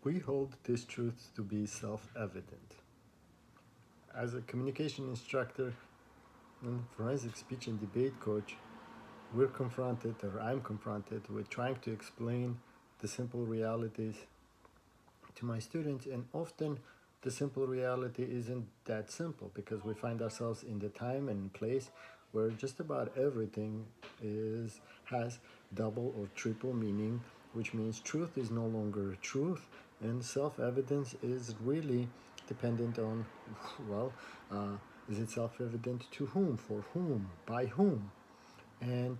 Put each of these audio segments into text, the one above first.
We hold this truth to be self-evident. As a communication instructor and forensic speech and debate coach, we're confronted, or I'm confronted, with trying to explain the simple realities to my students, and often the simple reality isn't that simple because we find ourselves in the time and place where just about everything has double or triple meaning, which means truth is no longer truth, and self-evidence is really dependent on, well, is it self-evident to whom, for whom, by whom? And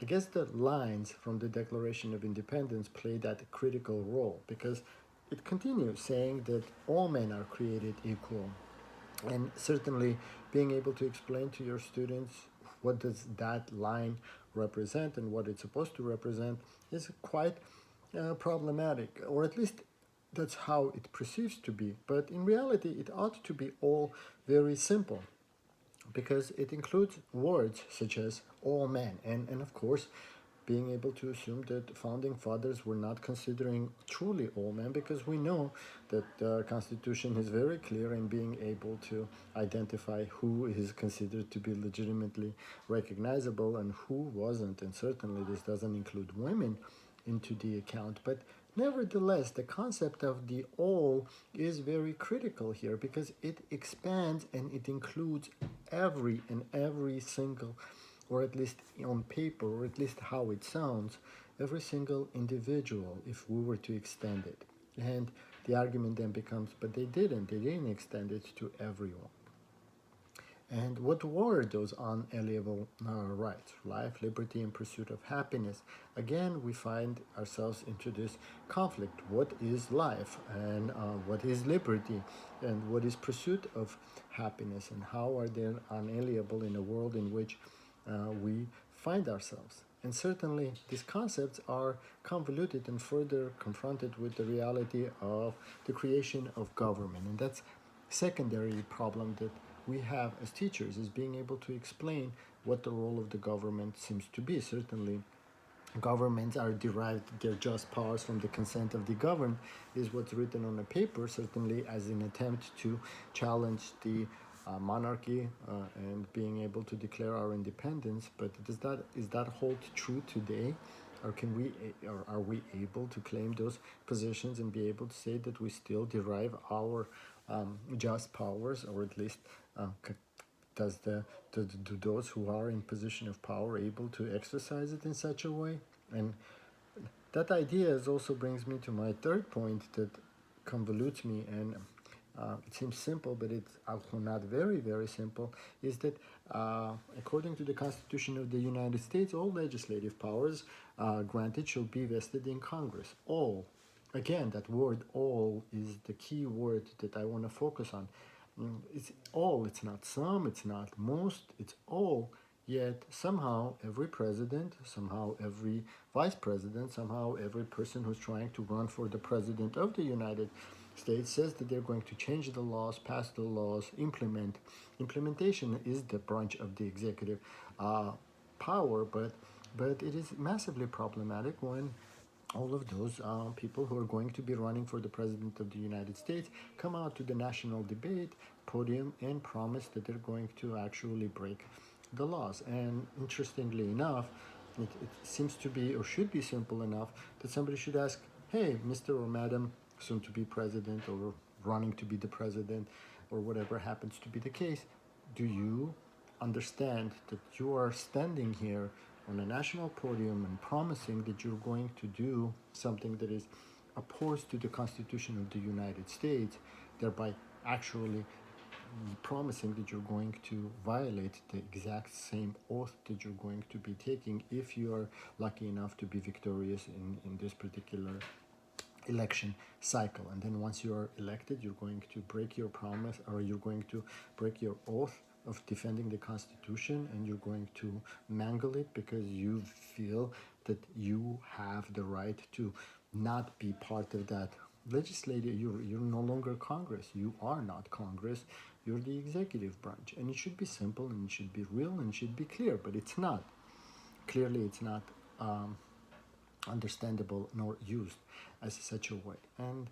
I guess the lines from the Declaration of Independence play that critical role because it continues saying that all men are created equal. And certainly being able to explain to your students what does that line represent and what it's supposed to represent is quite problematic, or at least that's how it perceives to be. But in reality, it ought to be all very simple because it includes words such as all men, and of course being able to assume that founding fathers were not considering truly all men, because we know that the Constitution is very clear in being able to identify who is considered to be legitimately recognizable and who wasn't, and certainly this doesn't include women into the account. But nevertheless, the concept of the all is very critical here because it expands and it includes every single, or at least on paper, or at least how it sounds, every single individual if we were to extend it. And the argument then becomes, but they didn't extend it to everyone. And what were those unalienable rights? Life, liberty, and pursuit of happiness. Again, we find ourselves into this conflict. What is life? And what is liberty? And what is pursuit of happiness? And how are they unalienable in a world in which we find ourselves? And certainly, these concepts are convoluted and further confronted with the reality of the creation of government. And that's secondary problem that we have as teachers, is being able to explain what the role of the government seems to be. Certainly, governments are derived their just powers from the consent of the governed is what's written on a paper, certainly as an attempt to challenge the monarchy and being able to declare our independence. But is that hold true today? Or or are we able to claim those positions and be able to say that we still derive our just powers, or at least uh, does do those who are in position of power able to exercise it in such a way? And that idea also brings me to my third point that convolutes me, and it seems simple, but it's also not very simple, is that according to the Constitution of the United States, all legislative powers granted shall be vested in Congress. All. Again, that word all is the key word that I want to focus on. It's all, it's not some, it's not most, it's all. Yet somehow every president, somehow every vice president, somehow every person who's trying to run for the president of the United States says that they're going to change the laws, pass the laws, implement. Implementation is the branch of the executive power, but it is massively problematic when all of those people who are going to be running for the president of the United States come out to the national debate podium and promise that they're going to actually break the laws. And interestingly enough, it seems to be, or should be, simple enough that somebody should ask, hey, Mr. or Madam, soon to be president or running to be the president, or whatever happens to be the case, do you understand that you are standing here on a national podium and promising that you're going to do something that is opposed to the Constitution of the United States, thereby actually promising that you're going to violate the exact same oath that you're going to be taking if you are lucky enough to be victorious in this particular election cycle. And then once you are elected, you're going to break your promise, or you're going to break your oath of defending the Constitution, and you're going to mangle it because you feel that you have the right to not be part of that legislative. You're no longer Congress. You are not Congress. You're the executive branch. And it should be simple, and it should be real, and it should be clear, but it's not. Clearly, it's not understandable nor used as such a way. And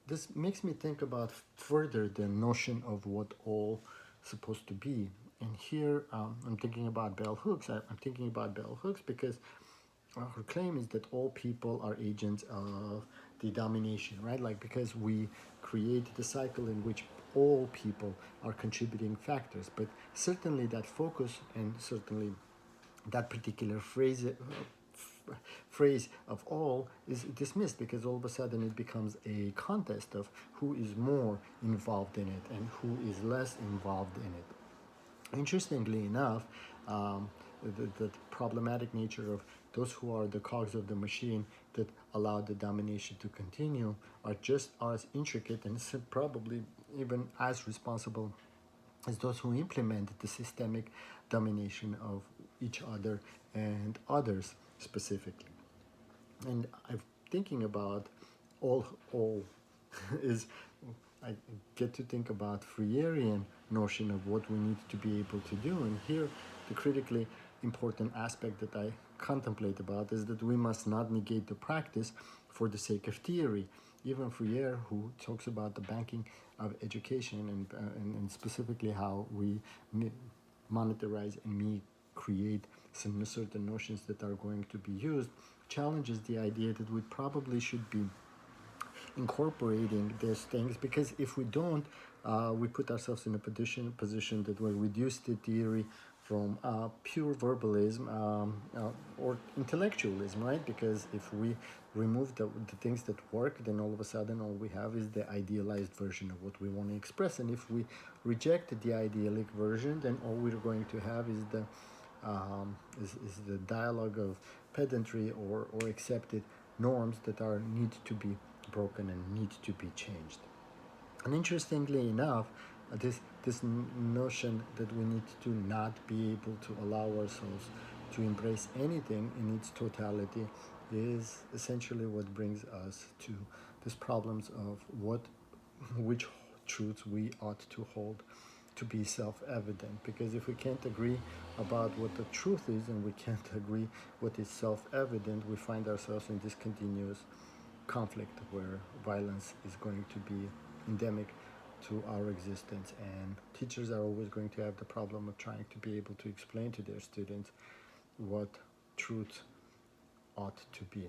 this makes me think about further the notion of what all supposed to be. And here I'm thinking about bell hooks. I'm thinking about bell hooks because her claim is that all people are agents of the domination, right? Like, because we create the cycle in which all people are contributing factors. But certainly that focus and certainly that particular phrase of all is dismissed, because all of a sudden it becomes a contest of who is more involved in it and who is less involved in it. Interestingly enough, the problematic nature of those who are the cogs of the machine that allow the domination to continue are just as intricate and probably even as responsible as those who implement the systemic domination of each other and others specifically. And I'm thinking about all is I get to think about Freirean notion of what we need to be able to do. And here the critically important aspect that I contemplate about is that we must not negate the practice for the sake of theory. Even Freire, who talks about the banking of education and specifically how we monetize and create some certain notions that are going to be used, challenges the idea that we probably should be incorporating these things, because if we don't, we put ourselves in a position that we're reduced to theory from pure verbalism or intellectualism, right? Because if we remove the things that work, then all of a sudden all we have is the idealized version of what we want to express. And if we reject the idyllic version, then all we're going to have is the dialogue of pedantry or accepted norms that are need to be broken and need to be changed. And interestingly enough, this notion that we need to not be able to allow ourselves to embrace anything in its totality is essentially what brings us to these problems of which truths we ought to hold to be self-evident. Because if we can't agree about what the truth is and we can't agree what is self-evident, we find ourselves in this continuous conflict where violence is going to be endemic to our existence, and teachers are always going to have the problem of trying to be able to explain to their students what truth ought to be.